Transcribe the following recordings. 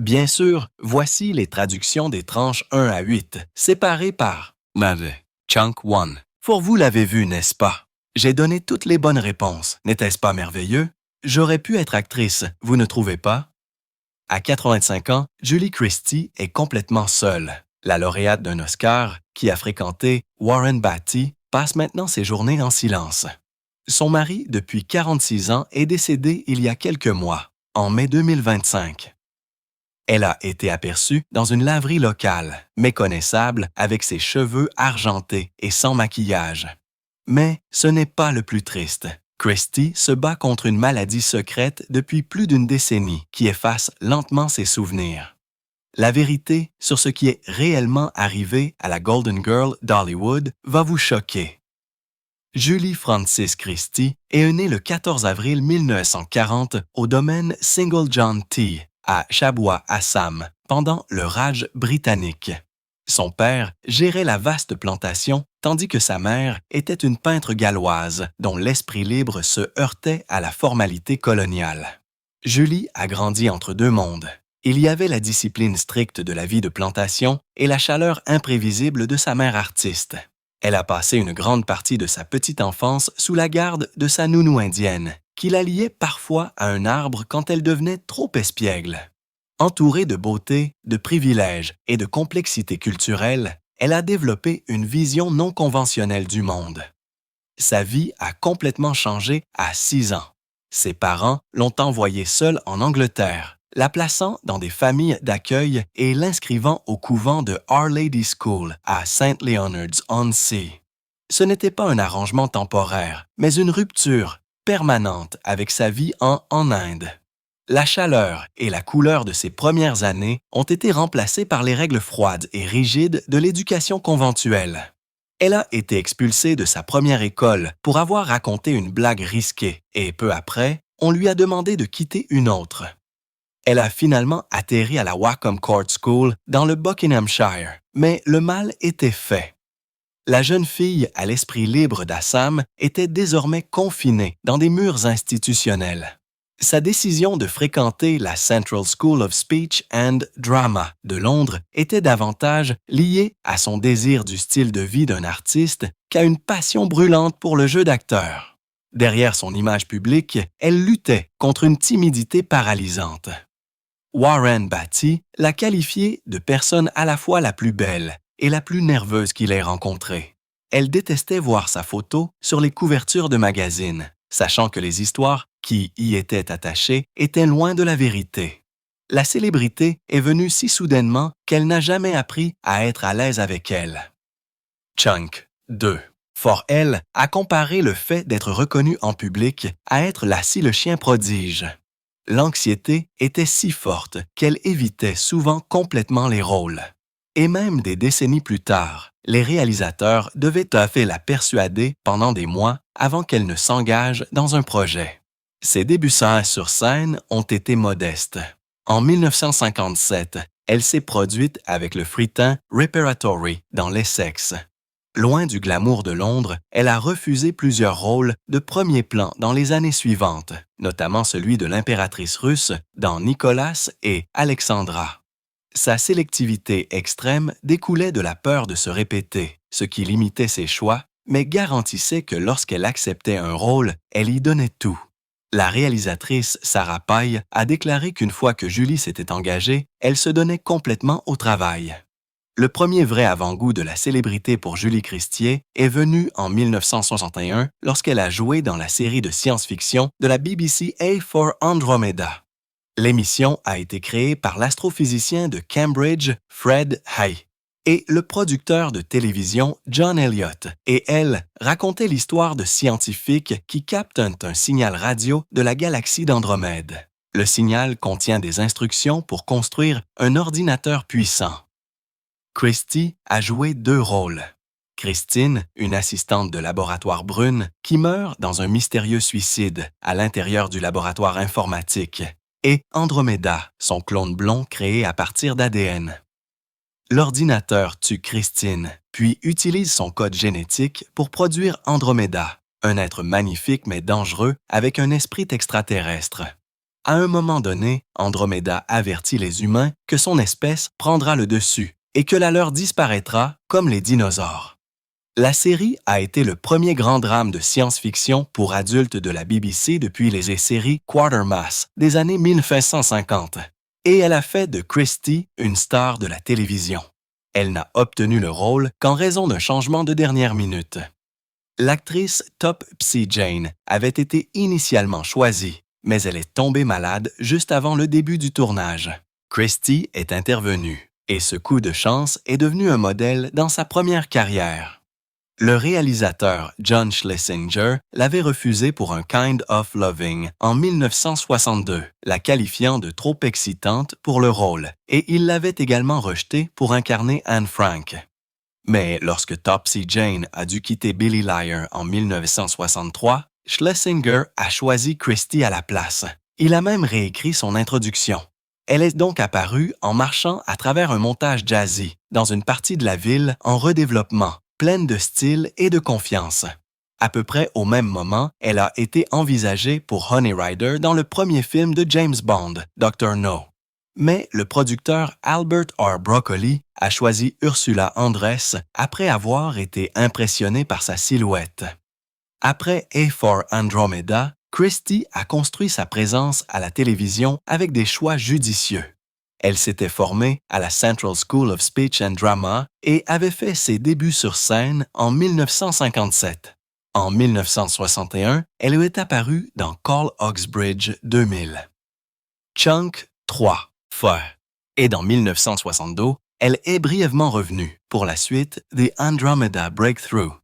Bien sûr, voici les traductions des tranches 1 à 8, séparées par Chunk 1. Pour vous l'avez vu, n'est-ce pas? J'ai donné toutes les bonnes réponses. N'était-ce pas merveilleux? J'aurais pu être actrice, vous ne trouvez pas? À 85 ans, Julie Christie est complètement seule. La lauréate d'un Oscar, qui a fréquenté Warren Beatty, passe maintenant ses journées en silence. Son mari, depuis 46 ans, est décédé il y a quelques mois, en mai 2025. Elle a été aperçue dans une laverie locale, méconnaissable, avec ses cheveux argentés et sans maquillage. Mais ce n'est pas le plus triste. Christie se bat contre une maladie secrète depuis plus d'une décennie qui efface lentement ses souvenirs. La vérité sur ce qui est réellement arrivé à la Golden Girl d'Hollywood va vous choquer. Julie Frances Christie est née le 14 avril 1940 au domaine Single John T, à Chabwa, Assam, pendant le Raj britannique. Son père gérait la vaste plantation, tandis que sa mère était une peintre galloise dont l'esprit libre se heurtait à la formalité coloniale. Julie a grandi entre deux mondes. Il y avait la discipline stricte de la vie de plantation et la chaleur imprévisible de sa mère artiste. Elle a passé une grande partie de sa petite enfance sous la garde de sa nounou indienne, qui la liait parfois à un arbre quand elle devenait trop espiègle. Entourée de beauté, de privilèges et de complexité culturelle, elle a développé une vision non conventionnelle du monde. Sa vie a complètement changé à 6 ans. Ses parents l'ont envoyée seule en Angleterre, la plaçant dans des familles d'accueil et l'inscrivant au couvent de Our Lady School à St. Leonards-on-Sea. Ce n'était pas un arrangement temporaire, mais une rupture permanente avec sa vie en Inde. La chaleur et la couleur de ses premières années ont été remplacées par les règles froides et rigides de l'éducation conventuelle. Elle a été expulsée de sa première école pour avoir raconté une blague risquée et peu après, on lui a demandé de quitter une autre. Elle a finalement atterri à la Wacom Court School dans le Buckinghamshire, mais le mal était fait. La jeune fille à l'esprit libre d'Assam était désormais confinée dans des murs institutionnels. Sa décision de fréquenter la Central School of Speech and Drama de Londres était davantage liée à son désir du style de vie d'un artiste qu'à une passion brûlante pour le jeu d'acteur. Derrière son image publique, elle luttait contre une timidité paralysante. Warren Beatty l'a qualifiée de personne à la fois la plus belle et la plus nerveuse qu'il ait rencontrée. Elle détestait voir sa photo sur les couvertures de magazines, sachant que les histoires qui y étaient attachées étaient loin de la vérité. La célébrité est venue si soudainement qu'elle n'a jamais appris à être à l'aise avec elle. Chunk 2. For elle, a comparé le fait d'être reconnue en public à être la scie le chien prodige. L'anxiété était si forte qu'elle évitait souvent complètement les rôles. Et même des décennies plus tard, les réalisateurs devaient tâcher la persuader pendant des mois avant qu'elle ne s'engage dans un projet. Ses débuts sur scène ont été modestes. En 1957, elle s'est produite avec le Freetown Repertory dans l'Essex. Loin du glamour de Londres, elle a refusé plusieurs rôles de premier plan dans les années suivantes, notamment celui de l'impératrice russe dans Nicolas et Alexandra. Sa sélectivité extrême découlait de la peur de se répéter, ce qui limitait ses choix, mais garantissait que lorsqu'elle acceptait un rôle, elle y donnait tout. La réalisatrice Sarah Pye a déclaré qu'une fois que Julie s'était engagée, elle se donnait complètement au travail. Le premier vrai avant-goût de la célébrité pour Julie Christie est venu en 1961 lorsqu'elle a joué dans la série de science-fiction de la BBC A for Andromeda. L'émission a été créée par l'astrophysicien de Cambridge, Fred Hay, et le producteur de télévision John Elliott, et elle racontait l'histoire de scientifiques qui captent un signal radio de la galaxie d'Andromède. Le signal contient des instructions pour construire un ordinateur puissant. Christie a joué 2 rôles. Christine, une assistante de laboratoire brune, qui meurt dans un mystérieux suicide à l'intérieur du laboratoire informatique, et Andromeda, son clone blond créé à partir d'ADN. L'ordinateur tue Christine, puis utilise son code génétique pour produire Andromeda, un être magnifique mais dangereux avec un esprit extraterrestre. À un moment donné, Andromeda avertit les humains que son espèce prendra le dessus et que la leur disparaîtra comme les dinosaures. La série a été le premier grand drame de science-fiction pour adultes de la BBC depuis les séries Quatermass des années 1950, et elle a fait de Christie une star de la télévision. Elle n'a obtenu le rôle qu'en raison d'un changement de dernière minute. L'actrice Topsy Jane avait été initialement choisie, mais elle est tombée malade juste avant le début du tournage. Christie est intervenue, et ce coup de chance est devenu un modèle dans sa première carrière. Le réalisateur John Schlesinger l'avait refusé pour un Kind of Loving en 1962, la qualifiant de trop excitante pour le rôle, et il l'avait également rejeté pour incarner Anne Frank. Mais lorsque Topsy Jane a dû quitter Billy Liar en 1963, Schlesinger a choisi Christie à la place. Il a même réécrit son introduction. Elle est donc apparue en marchant à travers un montage jazzy, dans une partie de la ville en redéveloppement, pleine de style et de confiance. À peu près au même moment, elle a été envisagée pour Honey Rider dans le premier film de James Bond, Dr. No. Mais le producteur Albert R. Broccoli a choisi Ursula Andress après avoir été impressionné par sa silhouette. Après A for Andromeda, Christie a construit sa présence à la télévision avec des choix judicieux. Elle s'était formée à la Central School of Speech and Drama et avait fait ses débuts sur scène en 1957. En 1961, elle est apparue dans Call Oxbridge 2000. Chunk 3, Feu. Et dans 1962, elle est brièvement revenue pour la suite The Andromeda Breakthrough.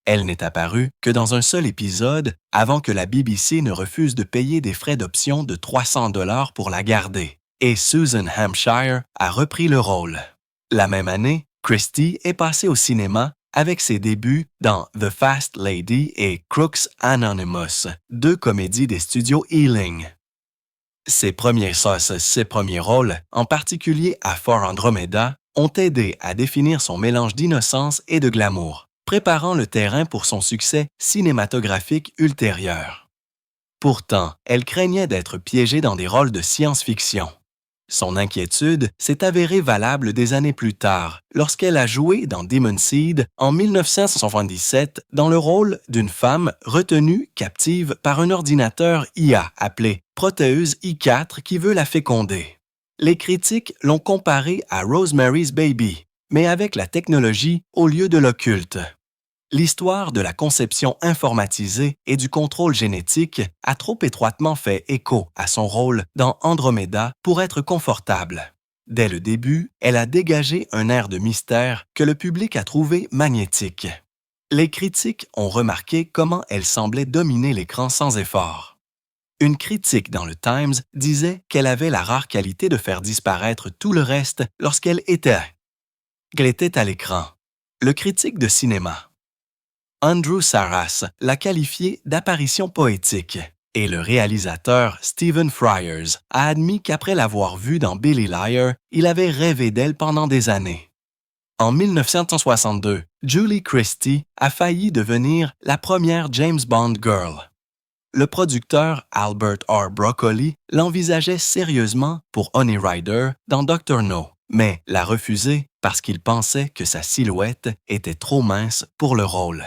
Elle n'est apparue que dans un seul épisode avant que la BBC ne refuse de payer des frais d'option de 300 $ pour la garder, et Susan Hampshire a repris le rôle. La même année, Christie est passée au cinéma avec ses débuts dans The Fast Lady et Crooks Anonymous, deux comédies des studios Ealing. Ses premiers rôles, en particulier à For Andromeda, ont aidé à définir son mélange d'innocence et de glamour, préparant le terrain pour son succès cinématographique ultérieur. Pourtant, elle craignait d'être piégée dans des rôles de science-fiction. Son inquiétude s'est avérée valable des années plus tard, lorsqu'elle a joué dans Demon Seed en 1977 dans le rôle d'une femme retenue captive par un ordinateur IA appelé Proteus I4 qui veut la féconder. Les critiques l'ont comparée à Rosemary's Baby, mais avec la technologie au lieu de l'occulte. L'histoire de la conception informatisée et du contrôle génétique a trop étroitement fait écho à son rôle dans Andromeda pour être confortable. Dès le début, elle a dégagé un air de mystère que le public a trouvé magnétique. Les critiques ont remarqué comment elle semblait dominer l'écran sans effort. Une critique dans le Times disait qu'elle avait la rare qualité de faire disparaître tout le reste lorsqu'elle était à l'écran. Le critique de cinéma Andrew Sarras l'a qualifiée d'apparition poétique, et le réalisateur Stephen Frears a admis qu'après l'avoir vue dans Billy Liar, il avait rêvé d'elle pendant des années. En 1962, Julie Christie a failli devenir la première James Bond girl. Le producteur Albert R. Broccoli l'envisageait sérieusement pour Honey Rider dans Dr. No, mais l'a refusé parce qu'il pensait que sa silhouette était trop mince pour le rôle.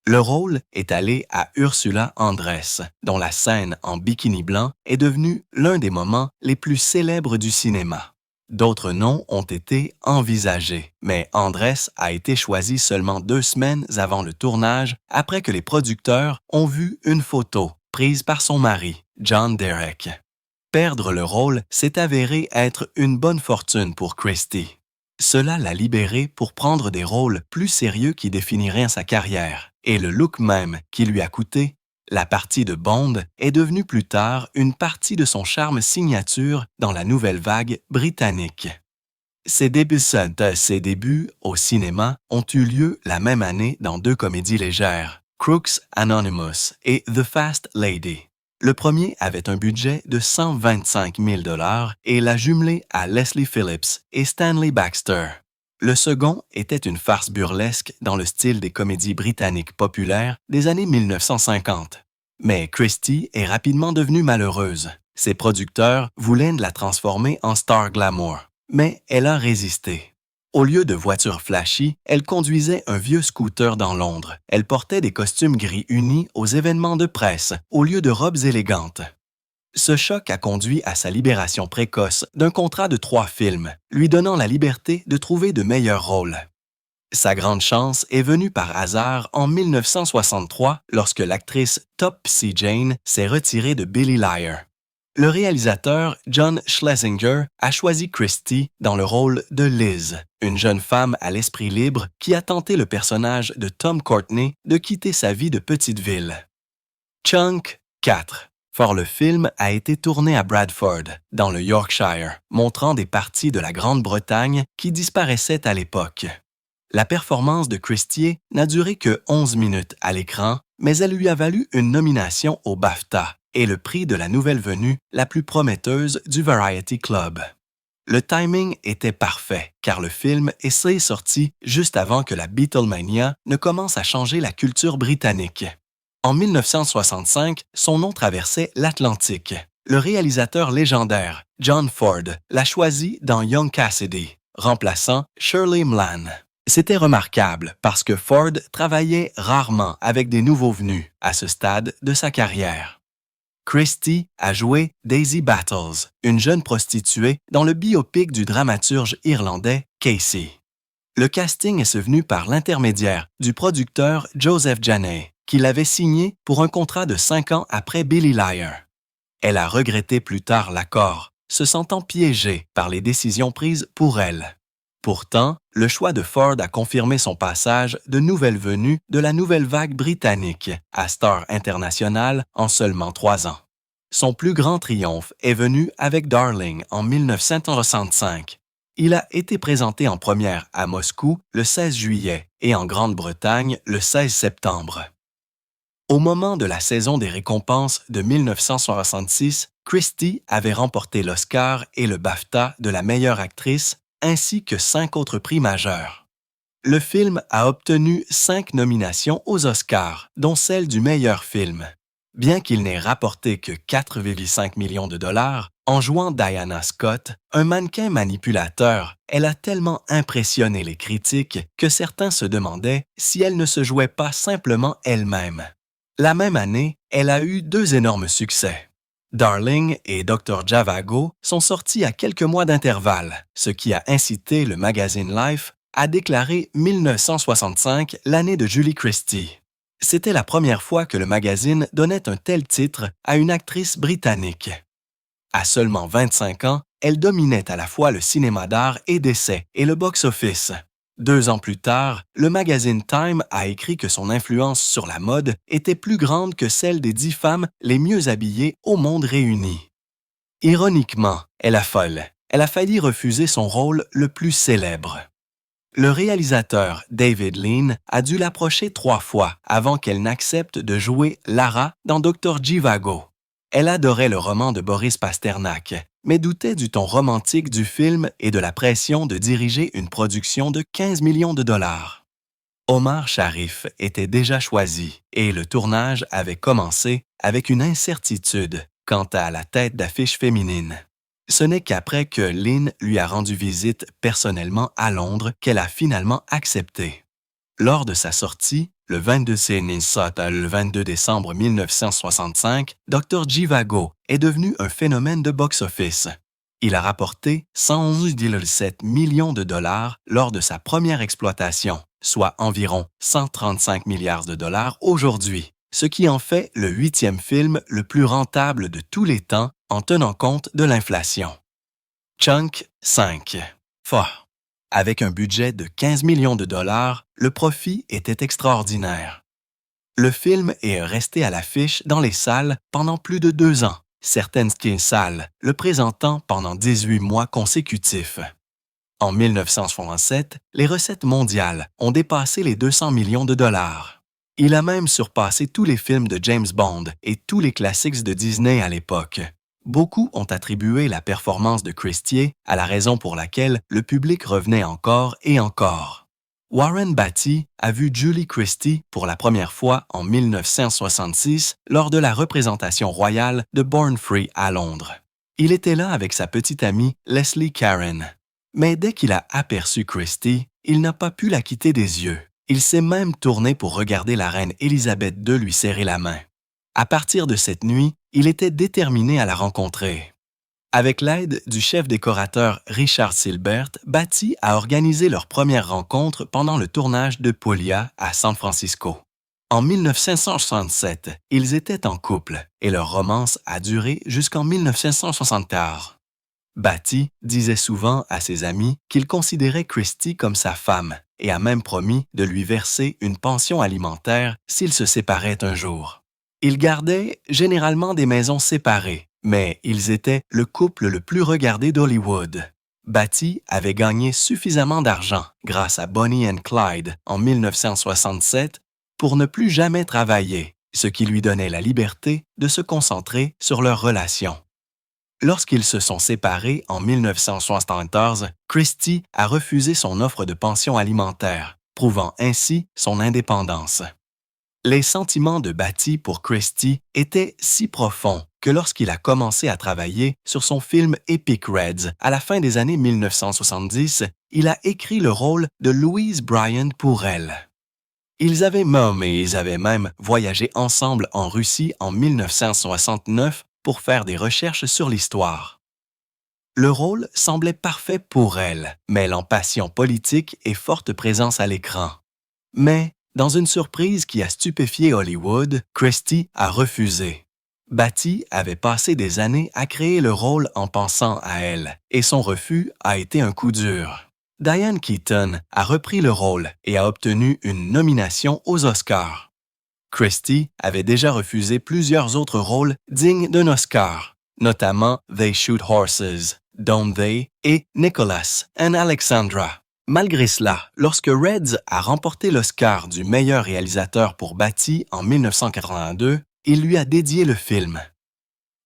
Le rôle est allé à Ursula Andress, dont la scène en bikini blanc est devenue l'un des moments les plus célèbres du cinéma. D'autres noms ont été envisagés, mais Andress a été choisie seulement 2 semaines avant le tournage, après que les producteurs ont vu une photo prise par son mari, John Derek. Perdre le rôle s'est avéré être une bonne fortune pour Christie. Cela l'a libérée pour prendre des rôles plus sérieux qui définiraient sa carrière, et le look même qui lui a coûté. La partie de Bond est devenue plus tard une partie de son charme signature dans la nouvelle vague britannique. Ses débuts au cinéma ont eu lieu la même année dans 2 comédies légères, Crooks Anonymous et The Fast Lady. Le premier avait un budget de 125 000 $ et l'a jumelé à Leslie Phillips et Stanley Baxter. Le second était une farce burlesque dans le style des comédies britanniques populaires des années 1950. Mais Christie est rapidement devenue malheureuse. Ses producteurs voulaient la transformer en star glamour, mais elle a résisté. Au lieu de voitures flashy, elle conduisait un vieux scooter dans Londres. Elle portait des costumes gris unis aux événements de presse, au lieu de robes élégantes. Ce choc a conduit à sa libération précoce d'un contrat de 3 films, lui donnant la liberté de trouver de meilleurs rôles. Sa grande chance est venue par hasard en 1963 lorsque l'actrice Topsy Jane s'est retirée de Billy Liar. Le réalisateur John Schlesinger a choisi Christie dans le rôle de Liz, une jeune femme à l'esprit libre qui a tenté le personnage de Tom Courtenay de quitter sa vie de petite ville. Chunk 4. Le film a été tourné à Bradford, dans le Yorkshire, montrant des parties de la Grande-Bretagne qui disparaissaient à l'époque. La performance de Christie n'a duré que 11 minutes à l'écran, mais elle lui a valu une nomination au BAFTA et le prix de la nouvelle venue la plus prometteuse du Variety Club. Le timing était parfait, car le film est sorti juste avant que la Beatlemania ne commence à changer la culture britannique. En 1965, son nom traversait l'Atlantique. Le réalisateur légendaire, John Ford, l'a choisi dans Young Cassidy, remplaçant Shirley Mlan. C'était remarquable parce que Ford travaillait rarement avec des nouveaux venus à ce stade de sa carrière. Christie a joué Daisy Battles, une jeune prostituée dans le biopic du dramaturge irlandais Casey. Le casting est venu par l'intermédiaire du producteur Joseph Janey, qui l'avait signé pour un contrat de 5 ans après Billy Liar. Elle a regretté plus tard l'accord, se sentant piégée par les décisions prises pour elle. Pourtant, le choix de Ford a confirmé son passage de nouvelle venue de la nouvelle vague britannique à star internationale en seulement 3 ans. Son plus grand triomphe est venu avec Darling en 1965. Il a été présenté en première à Moscou le 16 juillet et en Grande-Bretagne le 16 septembre. Au moment de la saison des récompenses de 1966, Christie avait remporté l'Oscar et le BAFTA de la meilleure actrice, ainsi que 5 autres prix majeurs. Le film a obtenu 5 nominations aux Oscars, dont celle du meilleur film. Bien qu'il n'ait rapporté que 4,5 millions de dollars, en jouant Diana Scott, un mannequin manipulateur, elle a tellement impressionné les critiques que certains se demandaient si elle ne se jouait pas simplement elle-même. La même année, elle a eu 2 énormes succès. Darling et Dr. Zhivago sont sortis à quelques mois d'intervalle, ce qui a incité le magazine Life à déclarer 1965 l'année de Julie Christie. C'était la première fois que le magazine donnait un tel titre à une actrice britannique. À seulement 25 ans, elle dominait à la fois le cinéma d'art et d'essai et le box-office. 2 ans plus tard, le magazine Time a écrit que son influence sur la mode était plus grande que celle des 10 femmes les mieux habillées au monde réuni. Ironiquement, elle a failli refuser son rôle le plus célèbre. Le réalisateur David Lean a dû l'approcher 3 fois avant qu'elle n'accepte de jouer Lara dans Dr. Zhivago. Elle adorait le roman de Boris Pasternak, mais doutait du ton romantique du film et de la pression de diriger une production de 15 millions de dollars. Omar Sharif était déjà choisi et le tournage avait commencé avec une incertitude quant à la tête d'affiche féminine. Ce n'est qu'après que Lynn lui a rendu visite personnellement à Londres qu'elle a finalement accepté. Lors de sa sortie, le 22 décembre 1965, Dr. Zhivago est devenu un phénomène de box-office. Il a rapporté 111,7 millions de dollars lors de sa première exploitation, soit environ 135 milliards de dollars aujourd'hui, ce qui en fait le 8e film le plus rentable de tous les temps en tenant compte de l'inflation. Chunk 5. Avec un budget de 15 millions de dollars, le profit était extraordinaire. Le film est resté à l'affiche dans les salles pendant plus de 2 ans, certaines salles le présentant pendant 18 mois consécutifs. En 1967, les recettes mondiales ont dépassé les 200 millions de dollars. Il a même surpassé tous les films de James Bond et tous les classiques de Disney à l'époque. Beaucoup ont attribué la performance de Christie à la raison pour laquelle le public revenait encore et encore. Warren Beatty a vu Julie Christie pour la première fois en 1966 lors de la représentation royale de Born Free à Londres. Il était là avec sa petite amie Leslie Caron. Mais dès qu'il a aperçu Christie, il n'a pas pu la quitter des yeux. Il s'est même tourné pour regarder la reine Élisabeth II lui serrer la main. À partir de cette nuit, il était déterminé à la rencontrer. Avec l'aide du chef décorateur Richard Silbert, Beatty a organisé leur première rencontre pendant le tournage de Puglia à San Francisco. En 1967, ils étaient en couple et leur romance a duré jusqu'en 1974. Beatty disait souvent à ses amis qu'il considérait Christie comme sa femme et a même promis de lui verser une pension alimentaire s'ils se séparaient un jour. Ils gardaient généralement des maisons séparées, mais ils étaient le couple le plus regardé d'Hollywood. Beatty avait gagné suffisamment d'argent grâce à Bonnie and Clyde en 1967 pour ne plus jamais travailler, ce qui lui donnait la liberté de se concentrer sur leur relation. Lorsqu'ils se sont séparés en 1974, Christie a refusé son offre de pension alimentaire, prouvant ainsi son indépendance. Les sentiments de Beatty pour Christie étaient si profonds que lorsqu'il a commencé à travailler sur son film Epic Reds à la fin des années 1970, il a écrit le rôle de Louise Bryant pour elle. Ils avaient même voyagé ensemble en Russie en 1969 pour faire des recherches sur l'histoire. Le rôle semblait parfait pour elle, mêlant passion politique et forte présence à l'écran. Mais, dans une surprise qui a stupéfié Hollywood, Christie a refusé. Beatty avait passé des années à créer le rôle en pensant à elle, et son refus a été un coup dur. Diane Keaton a repris le rôle et a obtenu une nomination aux Oscars. Christie avait déjà refusé plusieurs autres rôles dignes d'un Oscar, notamment They Shoot Horses, Don't They et Nicholas and Alexandra. Malgré cela, lorsque Reds a remporté l'Oscar du meilleur réalisateur pour Beatty en 1982, il lui a dédié le film.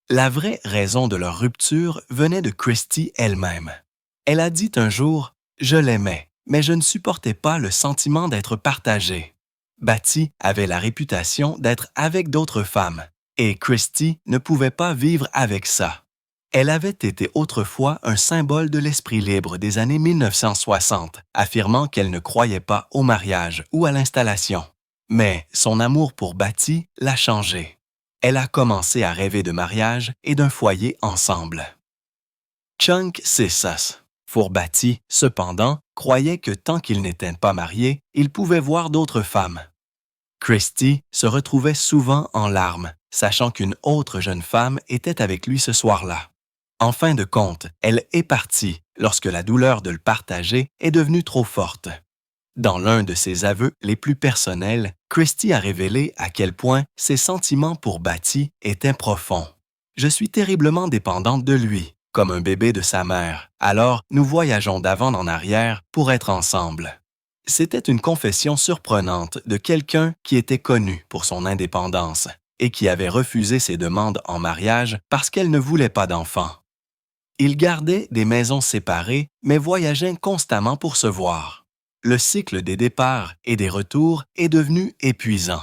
La vraie raison de leur rupture venait de Christie elle-même. Elle a dit un jour « Je l'aimais, mais je ne supportais pas le sentiment d'être partagée ». Beatty avait la réputation d'être avec d'autres femmes, et Christie ne pouvait pas vivre avec ça. Elle avait été autrefois un symbole de l'esprit libre des années 1960, affirmant qu'elle ne croyait pas au mariage ou à l'installation. Mais son amour pour Beatty l'a changé. Elle a commencé à rêver de mariage et d'un foyer ensemble. Chunk Cissas, pour Beatty, cependant, croyait que tant qu'il n'était pas marié, il pouvait voir d'autres femmes. Christie se retrouvait souvent en larmes, sachant qu'une autre jeune femme était avec lui ce soir-là. En fin de compte, elle est partie lorsque la douleur de le partager est devenue trop forte. Dans l'un de ses aveux les plus personnels, Christie a révélé à quel point ses sentiments pour Beatty étaient profonds. « Je suis terriblement dépendante de lui, comme un bébé de sa mère, alors nous voyageons d'avant en arrière pour être ensemble. » C'était une confession surprenante de quelqu'un qui était connu pour son indépendance et qui avait refusé ses demandes en mariage parce qu'elle ne voulait pas d'enfants. Ils gardaient des maisons séparées, mais voyageaient constamment pour se voir. Le cycle des départs et des retours est devenu épuisant.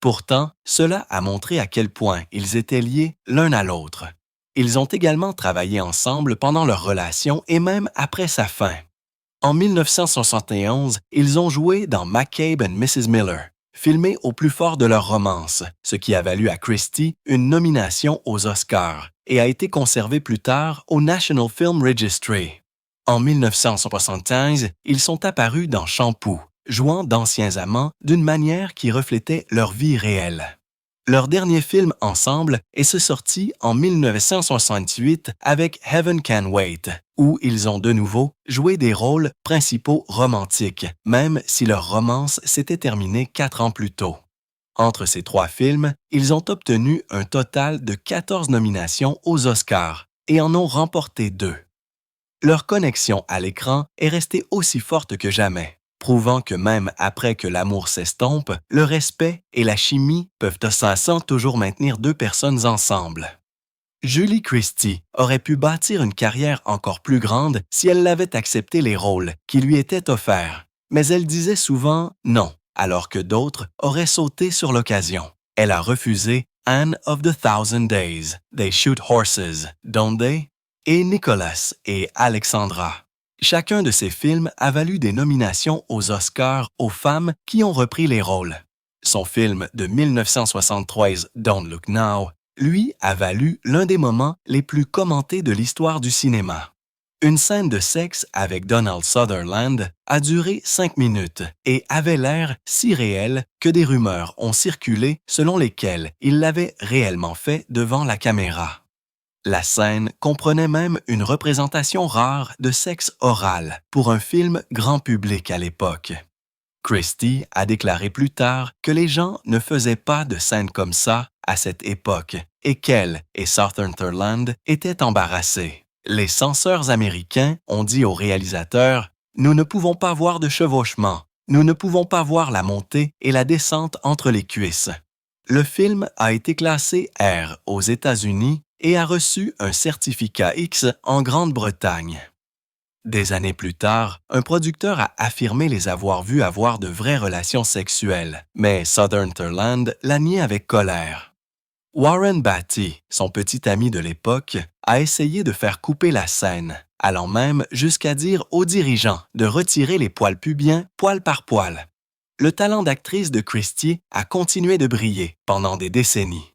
Pourtant, cela a montré à quel point ils étaient liés l'un à l'autre. Ils ont également travaillé ensemble pendant leur relation et même après sa fin. En 1971, ils ont joué dans McCabe and Mrs. Miller, filmé au plus fort de leur romance, ce qui a valu à Christie une nomination aux Oscars et a été conservé plus tard au National Film Registry. En 1975, ils sont apparus dans Shampoo, jouant d'anciens amants d'une manière qui reflétait leur vie réelle. Leur dernier film ensemble est sorti en 1968 avec Heaven Can Wait, où ils ont de nouveau joué des rôles principaux romantiques, même si leur romance s'était terminée 4 ans plus tôt. Entre ces 3 films, ils ont obtenu un total de 14 nominations aux Oscars et en ont remporté 2. Leur connexion à l'écran est restée aussi forte que jamais, prouvant que même après que l'amour s'estompe, le respect et la chimie peuvent sans toujours maintenir 2 personnes ensemble. Julie Christie aurait pu bâtir une carrière encore plus grande si elle avait accepté les rôles qui lui étaient offerts, mais elle disait souvent non, alors que d'autres auraient sauté sur l'occasion. Elle a refusé Anne of the Thousand Days, They Shoot Horses, Don't They? Et Nicholas et Alexandra. Chacun de ces films a valu des nominations aux Oscars aux femmes qui ont repris les rôles. Son film de 1973, Don't Look Now, lui, a valu l'un des moments les plus commentés de l'histoire du cinéma. Une scène de sexe avec Donald Sutherland a duré 5 minutes et avait l'air si réel que des rumeurs ont circulé selon lesquelles il l'avait réellement fait devant la caméra. La scène comprenait même une représentation rare de sexe oral pour un film grand public à l'époque. Christie a déclaré plus tard que les gens ne faisaient pas de scènes comme ça à cette époque et qu'elle et Sutherland étaient embarrassés. Les censeurs américains ont dit au réalisateur « Nous ne pouvons pas voir de chevauchement, nous ne pouvons pas voir la montée et la descente entre les cuisses. » Le film a été classé R aux États-Unis et a reçu un certificat X en Grande-Bretagne. Des années plus tard, un producteur a affirmé les avoir vus avoir de vraies relations sexuelles, mais Sutherland l'a nié avec colère. Warren Beatty, son petit ami de l'époque, a essayé de faire couper la scène, allant même jusqu'à dire aux dirigeants de retirer les poils pubiens poil par poil. Le talent d'actrice de Christie a continué de briller pendant des décennies.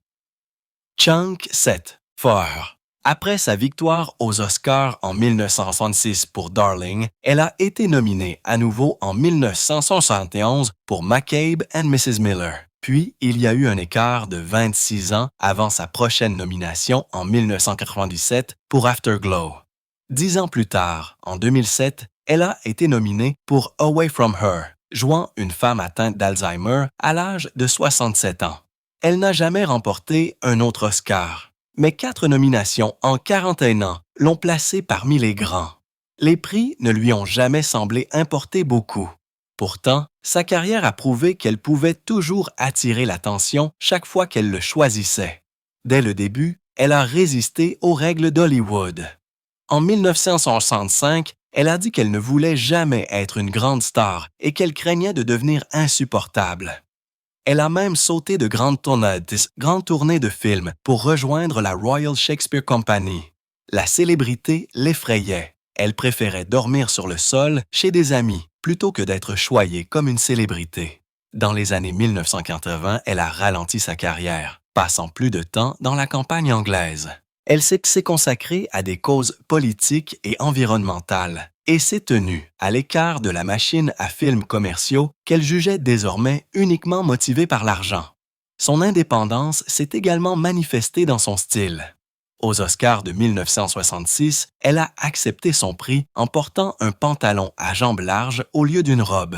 Chunk 7. Fort. Après sa victoire aux Oscars en 1966 pour Darling, elle a été nominée à nouveau en 1971 pour McCabe and Mrs. Miller. Puis, il y a eu un écart de 26 ans avant sa prochaine nomination en 1997 pour Afterglow. 10 ans plus tard, en 2007, elle a été nominée pour Away From Her, jouant une femme atteinte d'Alzheimer à l'âge de 67 ans. Elle n'a jamais remporté un autre Oscar, mais 4 nominations en 41 ans l'ont placée parmi les grands. Les prix ne lui ont jamais semblé importer beaucoup. Pourtant, sa carrière a prouvé qu'elle pouvait toujours attirer l'attention chaque fois qu'elle le choisissait. Dès le début, elle a résisté aux règles d'Hollywood. En 1965, elle a dit qu'elle ne voulait jamais être une grande star et qu'elle craignait de devenir insupportable. Elle a même sauté de grandes tournées de films pour rejoindre la Royal Shakespeare Company. La célébrité l'effrayait. Elle préférait dormir sur le sol chez des amis plutôt que d'être choyée comme une célébrité. Dans les années 1980, elle a ralenti sa carrière, passant plus de temps dans la campagne anglaise. Elle s'est consacrée à des causes politiques et environnementales et s'est tenue à l'écart de la machine à films commerciaux qu'elle jugeait désormais uniquement motivée par l'argent. Son indépendance s'est également manifestée dans son style. Aux Oscars de 1966, elle a accepté son prix en portant un pantalon à jambes larges au lieu d'une robe.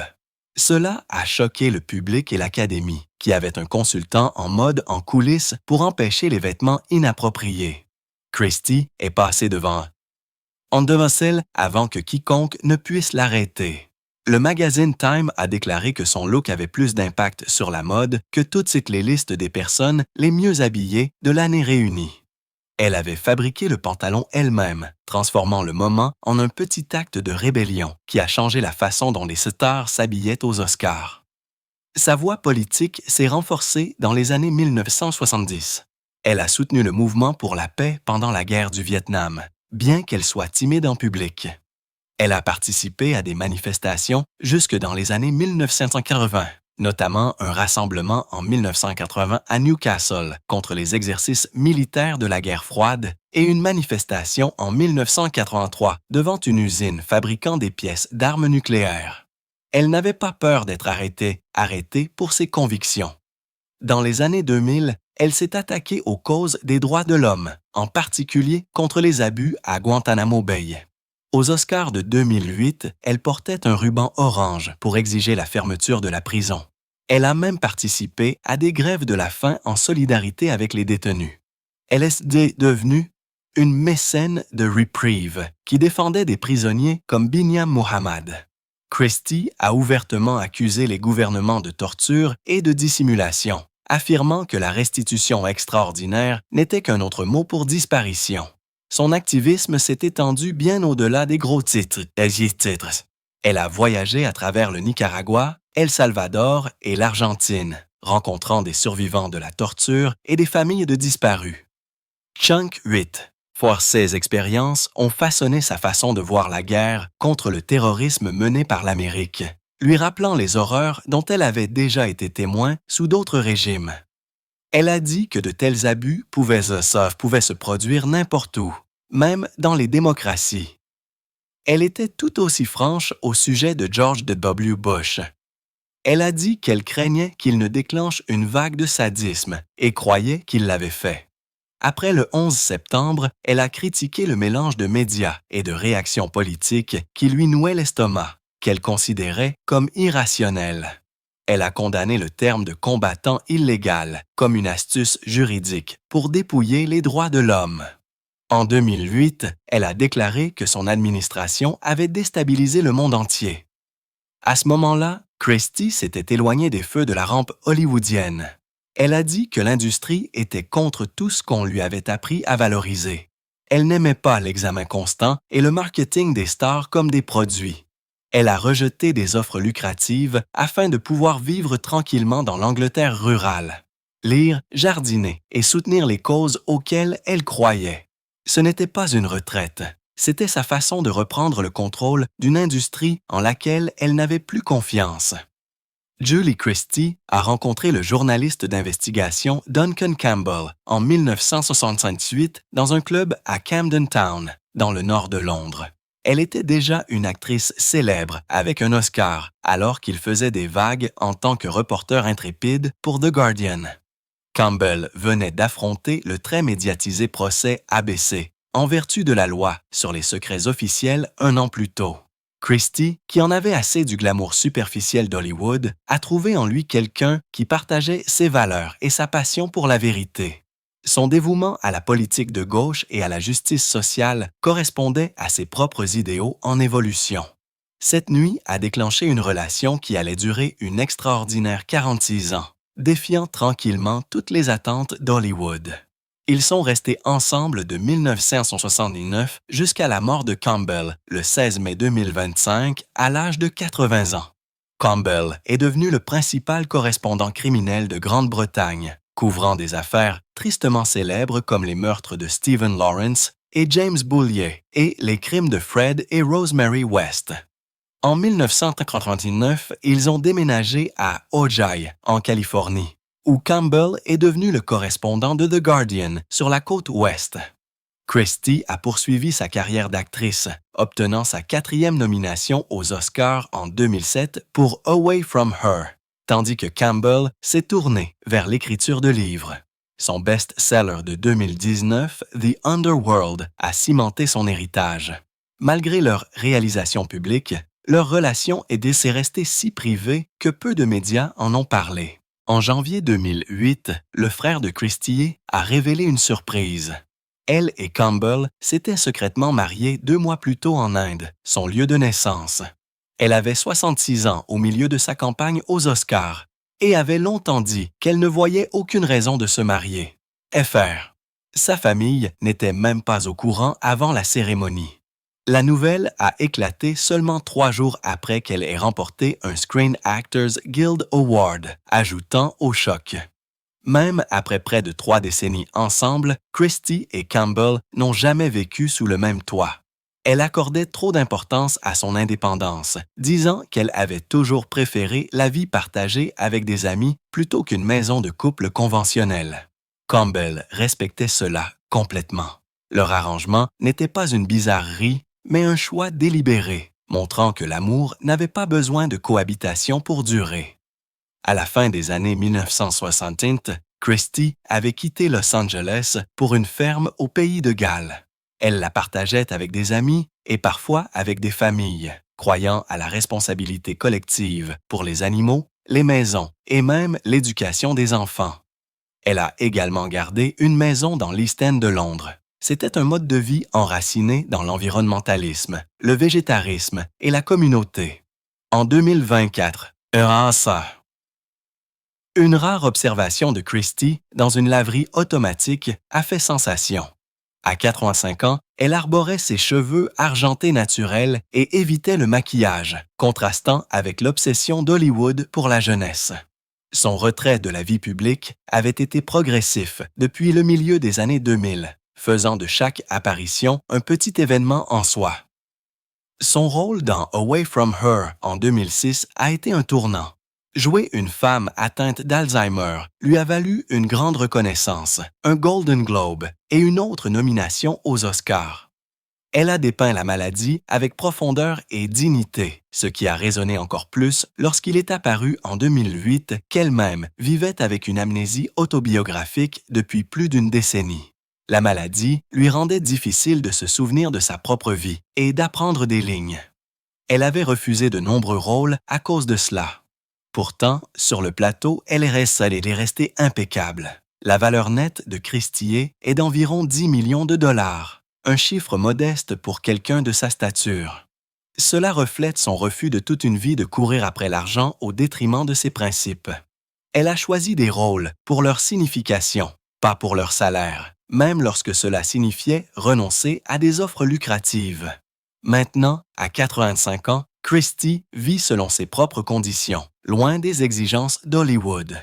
Cela a choqué le public et l'Académie, qui avait un consultant en mode en coulisses pour empêcher les vêtements inappropriés. Christie est passée devant celle avant que quiconque ne puisse l'arrêter. Le magazine Time a déclaré que son look avait plus d'impact sur la mode que toutes les listes des personnes les mieux habillées de l'année réunie. Elle avait fabriqué le pantalon elle-même, transformant le moment en un petit acte de rébellion qui a changé la façon dont les stars s'habillaient aux Oscars. Sa voix politique s'est renforcée dans les années 1970. Elle a soutenu le mouvement pour la paix pendant la guerre du Vietnam, bien qu'elle soit timide en public. Elle a participé à des manifestations jusque dans les années 1980, notamment un rassemblement en 1980 à Newcastle contre les exercices militaires de la guerre froide et une manifestation en 1983 devant une usine fabriquant des pièces d'armes nucléaires. Elle n'avait pas peur d'être arrêtée pour ses convictions. Dans les années 2000, elle s'est attaquée aux causes des droits de l'homme, en particulier contre les abus à Guantanamo Bay. Aux Oscars de 2008, elle portait un ruban orange pour exiger la fermeture de la prison. Elle a même participé à des grèves de la faim en solidarité avec les détenus. Elle est devenue une mécène de Reprieve qui défendait des prisonniers comme Binyam Mohammad. Christie a ouvertement accusé les gouvernements de torture et de dissimulation, affirmant que la restitution extraordinaire n'était qu'un autre mot pour disparition. Son activisme s'est étendu bien au-delà des gros titres. Elle a voyagé à travers le Nicaragua, El Salvador et l'Argentine, rencontrant des survivants de la torture et des familles de disparus. Chunk 8. Ces expériences ont façonné sa façon de voir la guerre contre le terrorisme mené par l'Amérique, lui rappelant les horreurs dont elle avait déjà été témoin sous d'autres régimes. Elle a dit que de tels abus pouvaient se produire n'importe où, même dans les démocraties. Elle était tout aussi franche au sujet de George W. Bush. Elle a dit qu'elle craignait qu'il ne déclenche une vague de sadisme et croyait qu'il l'avait fait. Après le 11 septembre, elle a critiqué le mélange de médias et de réactions politiques qui lui nouaient l'estomac, qu'elle considérait comme irrationnel. Elle a condamné le terme de combattant illégal comme une astuce juridique pour dépouiller les droits de l'homme. En 2008, elle a déclaré que son administration avait déstabilisé le monde entier. À ce moment-là, Christie s'était éloignée des feux de la rampe hollywoodienne. Elle a dit que l'industrie était contre tout ce qu'on lui avait appris à valoriser. Elle n'aimait pas l'examen constant et le marketing des stars comme des produits. Elle a rejeté des offres lucratives afin de pouvoir vivre tranquillement dans l'Angleterre rurale, lire, jardiner et soutenir les causes auxquelles elle croyait. Ce n'était pas une retraite, c'était sa façon de reprendre le contrôle d'une industrie en laquelle elle n'avait plus confiance. Julie Christie a rencontré le journaliste d'investigation Duncan Campbell en 1968 dans un club à Camden Town, dans le nord de Londres. Elle était déjà une actrice célèbre avec un Oscar, alors qu'il faisait des vagues en tant que reporter intrépide pour The Guardian. Campbell venait d'affronter le très médiatisé procès ABC, en vertu de la loi sur les secrets officiels 1 an plus tôt. Christie, qui en avait assez du glamour superficiel d'Hollywood, a trouvé en lui quelqu'un qui partageait ses valeurs et sa passion pour la vérité. Son dévouement à la politique de gauche et à la justice sociale correspondait à ses propres idéaux en évolution. Cette nuit a déclenché une relation qui allait durer une extraordinaire 46 ans, défiant tranquillement toutes les attentes d'Hollywood. Ils sont restés ensemble de 1979 jusqu'à la mort de Campbell le 16 mai 2025 à l'âge de 80 ans. Campbell est devenu le principal correspondant criminel de Grande-Bretagne, couvrant des affaires tristement célèbres comme les meurtres de Stephen Lawrence et James Bullier et les crimes de Fred et Rosemary West. En 1999, ils ont déménagé à Ojai, en Californie, où Campbell est devenu le correspondant de The Guardian sur la côte ouest. Christie a poursuivi sa carrière d'actrice, obtenant sa 4e nomination aux Oscars en 2007 pour Away From Her, tandis que Campbell s'est tourné vers l'écriture de livres. Son best-seller de 2019, The Underworld, a cimenté son héritage. Malgré leur réalisation publique, leur relation s'est restée si privée que peu de médias en ont parlé. En janvier 2008, le frère de Christie a révélé une surprise. Elle et Campbell s'étaient secrètement mariés 2 mois plus tôt en Inde, son lieu de naissance. Elle avait 66 ans au milieu de sa campagne aux Oscars et avait longtemps dit qu'elle ne voyait aucune raison de se marier. Fr. Sa famille n'était même pas au courant avant la cérémonie. La nouvelle a éclaté seulement 3 jours après qu'elle ait remporté un Screen Actors Guild Award, ajoutant au choc. Même après près de 3 décennies ensemble, Christie et Campbell n'ont jamais vécu sous le même toit. Elle accordait trop d'importance à son indépendance, disant qu'elle avait toujours préféré la vie partagée avec des amis plutôt qu'une maison de couple conventionnelle. Campbell respectait cela complètement. Leur arrangement n'était pas une bizarrerie, mais un choix délibéré, montrant que l'amour n'avait pas besoin de cohabitation pour durer. À la fin des années 1960, Christie avait quitté Los Angeles pour une ferme au pays de Galles. Elle la partageait avec des amis et parfois avec des familles, croyant à la responsabilité collective pour les animaux, les maisons et même l'éducation des enfants. Elle a également gardé une maison dans l'East End de Londres. C'était un mode de vie enraciné dans l'environnementalisme, le végétarisme et la communauté. En 2024, une rare observation de Christie dans une laverie automatique a fait sensation. À 85 ans, elle arborait ses cheveux argentés naturels et évitait le maquillage, contrastant avec l'obsession d'Hollywood pour la jeunesse. Son retrait de la vie publique avait été progressif depuis le milieu des années 2000, faisant de chaque apparition un petit événement en soi. Son rôle dans Away From Her en 2006 a été un tournant. Jouer une femme atteinte d'Alzheimer lui a valu une grande reconnaissance, un Golden Globe et une autre nomination aux Oscars. Elle a dépeint la maladie avec profondeur et dignité, ce qui a résonné encore plus lorsqu'il est apparu en 2008 qu'elle-même vivait avec une amnésie autobiographique depuis plus d'une décennie. La maladie lui rendait difficile de se souvenir de sa propre vie et d'apprendre des lignes. Elle avait refusé de nombreux rôles à cause de cela. Pourtant, sur le plateau, elle est restée impeccable. La valeur nette de Christie est d'environ 10 millions de dollars, un chiffre modeste pour quelqu'un de sa stature. Cela reflète son refus de toute une vie de courir après l'argent au détriment de ses principes. Elle a choisi des rôles pour leur signification, pas pour leur salaire, même lorsque cela signifiait renoncer à des offres lucratives. Maintenant, à 85 ans, Christie vit selon ses propres conditions, loin des exigences d'Hollywood.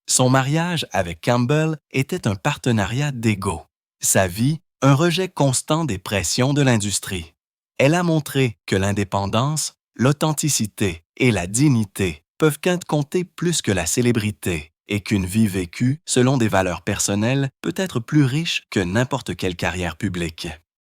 Son mariage avec Campbell était un partenariat d'ego. Sa vie, un rejet constant des pressions de l'industrie. Elle a montré que l'indépendance, l'authenticité et la dignité peuvent compter plus que la célébrité et qu'une vie vécue selon des valeurs personnelles peut être plus riche que n'importe quelle carrière publique.